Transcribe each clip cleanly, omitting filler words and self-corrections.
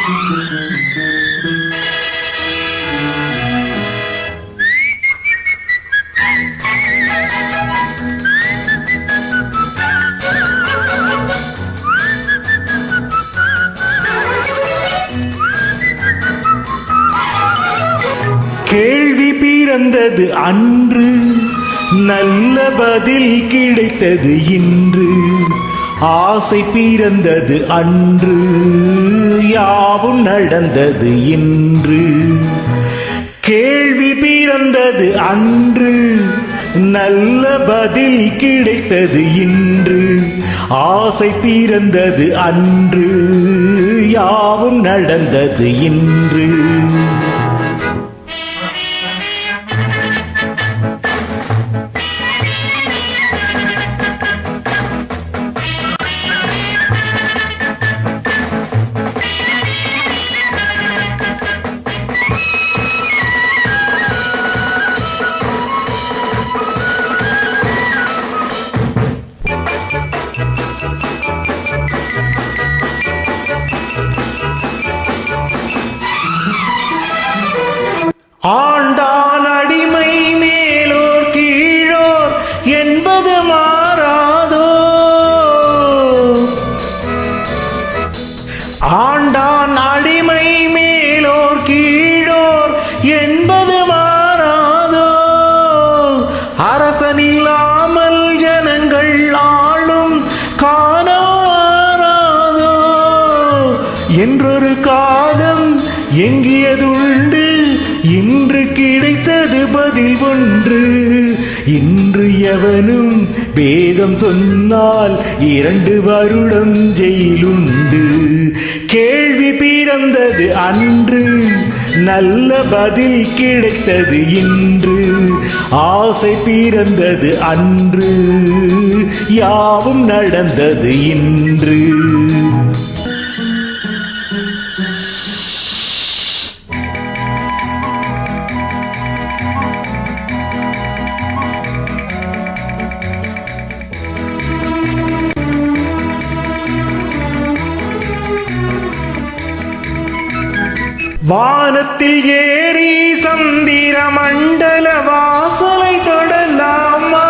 கேள்வி பிறந்தது அன்று, நல்ல பதில் கிடைத்தது இன்று. ஆசை பிறந்தது அன்று, யாவும் நடந்தது இன்று. கேள்வி பிறந்தது அன்று, நல்ல பதில் கிடைத்தது இன்று. ஆசை பிறந்தது அன்று, யாவும் நடந்தது இன்று. ஆண்டான் அடிமை மேலோர் கீழோர் என்பது மாறாதோ. ஆண்டான் அடிமை மேலோர் கீழோர் என்பது மாறாதோ. அரசனில்லாமல் ஜனங்கள் ஆளும் காணாராதோ என்றொரு காலம் எங்கியதுண்டு. இன்று கிடைத்தது பதில் ஒன்று. இன்று எவனும் வேதம் சொன்னால் 2 வருடம் ஜெயிலுண்டு. கேள்வி பிறந்தது அன்று, நல்ல பதில் கிடைத்தது இன்று. ஆசை பிறந்தது அன்று, யாவும் நடந்தது இன்று. வானத்தில் ஏறி சந்திர மண்டல வாசலை தொடலாமா?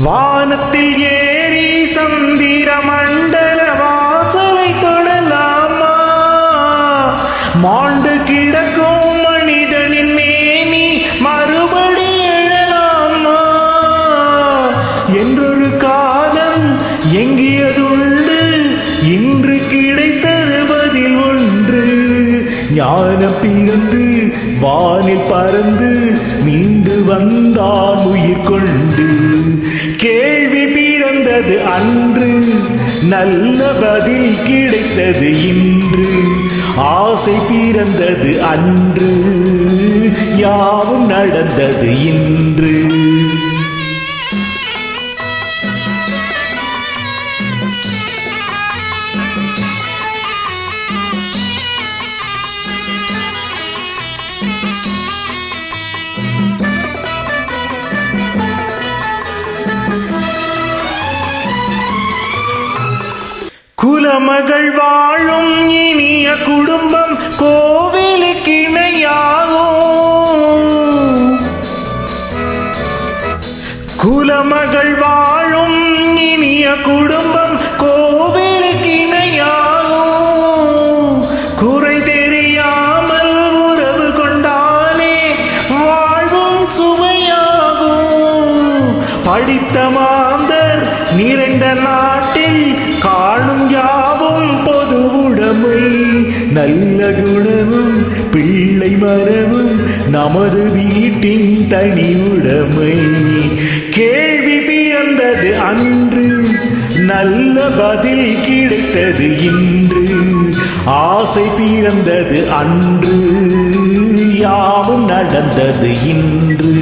வானத்தில் ஏறி சந்திர மண்டல வாசலை தொடலாமா? மாண்டு கிடக்கும் மனிதனின் மேனி மறுபடி எழலாமா என்றொரு காலம் எங்கியதுண்டு. இன்று கிடைத்தது பதில் ஒன்று. ஞானம் பிறந்து வானில் பறந்து மீண்டு வந்தான் உயிர் கொண்டு. கேள்வி பிறந்தது அன்று, நல்ல பதில் கிடைத்தது இன்று. ஆசை பிறந்தது அன்று, யாவும் நடந்தது இன்று. குலமகள் வாழும் இனிய குடும்பம் கோவிலுக்கு இணையாகும். குலமகள் வாழும் இனிய குடும்பம் கோவிலுக்கு இணையாகும். குறை தெரியாமல் உறவு கொண்டாலே வாழ்வும் சுவையாகும். படித்த மாந்தர் நிறைந்த நாட்டில் காணும் யாவும் பொது உடைமை. நல்ல குணமும் பிள்ளை மரமும் நமது வீட்டின் தனி உடைமை. கேள்வி பிறந்தது அன்று, நல்ல பதில் கிடைத்தது இன்று. ஆசை பிறந்தது அன்று, யாவும் நடந்தது இன்று.